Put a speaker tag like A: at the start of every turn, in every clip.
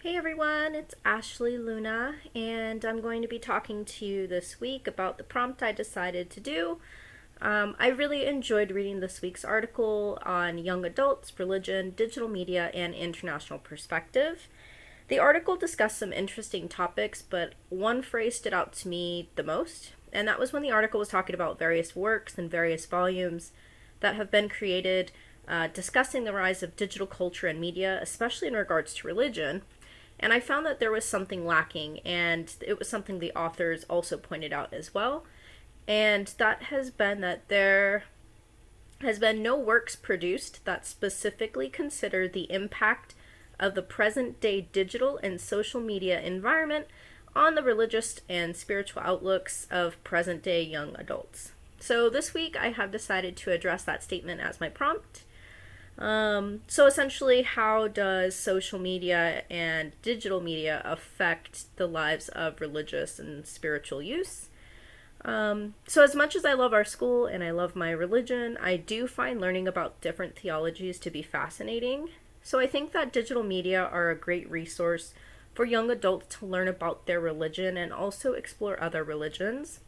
A: Hey everyone, it's Ashley Luna, and I'm going to be talking to you this week about the prompt I decided to do. I really enjoyed reading this week's article on young adults, religion, digital media, and international perspective. The article discussed some interesting topics, but one phrase stood out to me the most, and that was when the article was talking about various works and various volumes that have been created discussing the rise of digital culture and media, especially in regards to religion. And I found that there was something lacking, and it was something the authors also pointed out as well. And that has been that there has been no works produced that specifically consider the impact of the present day digital and social media environment on the religious and spiritual outlooks of present day young adults. So this week I have decided to address that statement as my prompt. So essentially, how does social media and digital media affect the lives of religious and spiritual use? So as much as I love our school and I love my religion, I do find learning about different theologies to be fascinating. So I think that digital media are a great resource for young adults to learn about their religion and also explore other religions.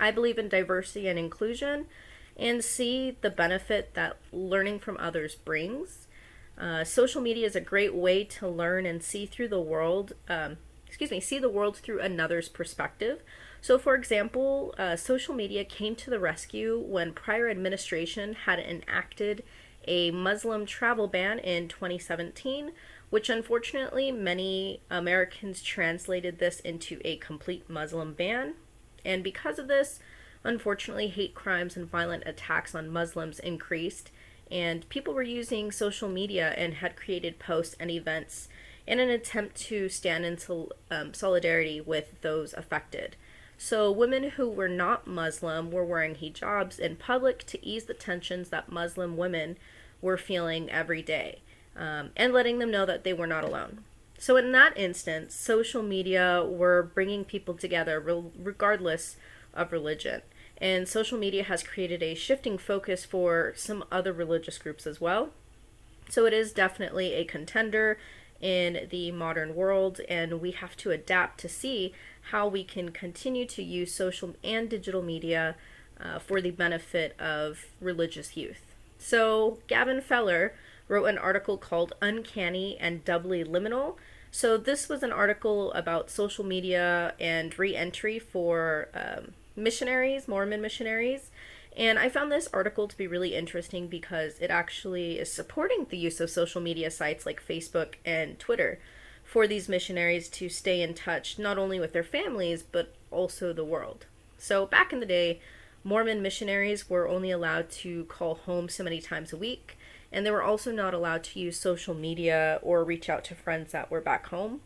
A: I believe in diversity and inclusion and see the benefit that learning from others brings. Social media is a great way to learn and see through the world. See the world through another's perspective. So, for example, social media came to the rescue when prior administration had enacted a Muslim travel ban in 2017, which unfortunately many Americans translated this into a complete Muslim ban. And because of this, unfortunately, hate crimes and violent attacks on Muslims increased, and people were using social media and had created posts and events in an attempt to stand in solidarity with those affected. So, women who were not Muslim were wearing hijabs in public to ease the tensions that Muslim women were feeling every day, and letting them know that they were not alone. So, in that instance, social media were bringing people together regardless of religion. And social media has created a shifting focus for some other religious groups as well. So it is definitely a contender in the modern world, and we have to adapt to see how we can continue to use social and digital media for the benefit of religious youth. So Gavin Feller wrote an article called Uncanny and Doubly Liminal. So this was an article about social media and re-entry for missionaries, Mormon missionaries. And I found this article to be really interesting because it actually is supporting the use of social media sites like Facebook and Twitter for these missionaries to stay in touch not only with their families but also the world. So back in the day, Mormon missionaries were only allowed to call home so many times a week, and they were also not allowed to use social media or reach out to friends that were back home.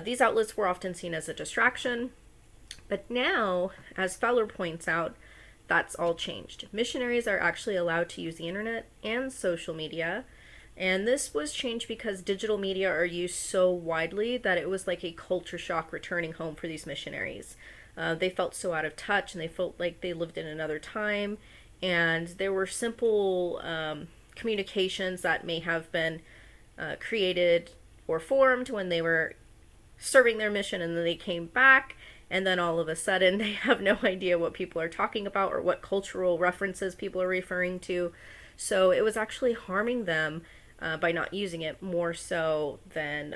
A: These outlets were often seen as a distraction, but now, as Feller points out, that's all changed. Missionaries are actually allowed to use the internet and social media, and this was changed because digital media are used so widely that it was like a culture shock returning home for these missionaries. They felt so out of touch and they felt like they lived in another time, and there were simple communications that may have been created or formed when they were serving their mission and then they came back, and then all of a sudden they have no idea what people are talking about or what cultural references people are referring to. So it was actually harming them by not using it more so than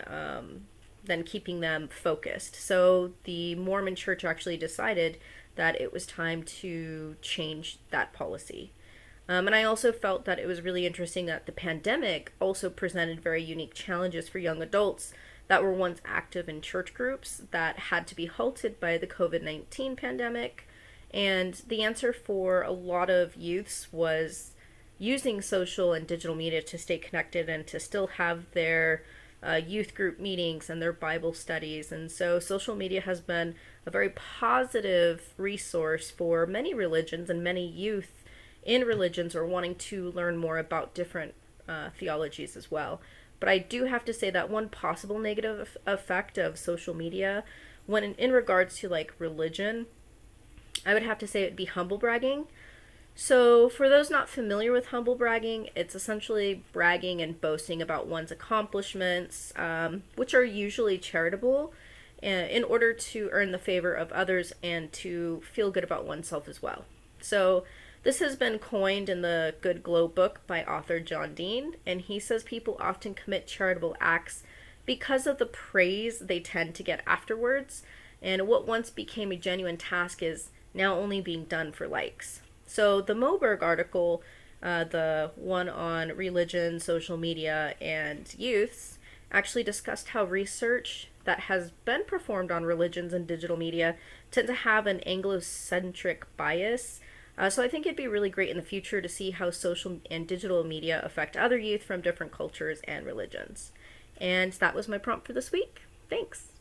A: keeping them focused. So the Mormon Church actually decided that it was time to change that policy. And I also felt that it was really interesting that the pandemic also presented very unique challenges for young adults that were once active in church groups that had to be halted by the COVID-19 pandemic. And the answer for a lot of youths was using social and digital media to stay connected and to still have their youth group meetings and their Bible studies. And so social media has been a very positive resource for many religions, and many youth in religions are wanting to learn more about different theologies as well. But I do have to say that one possible negative effect of social media, when in regards to like religion, I would have to say it'd be humble bragging. So, for those not familiar with humble bragging, it's essentially bragging and boasting about one's accomplishments, which are usually charitable, in order to earn the favor of others and to feel good about oneself as well. So, this has been coined in the Good Glow book by author John Dean, and he says people often commit charitable acts because of the praise they tend to get afterwards, and what once became a genuine task is now only being done for likes. So the Moberg article, the one on religion, social media, and youths, actually discussed how research that has been performed on religions and digital media tend to have an Anglocentric bias. So I think it'd be really great in the future to see how social and digital media affect other youth from different cultures and religions. And that was my prompt for this week. Thanks.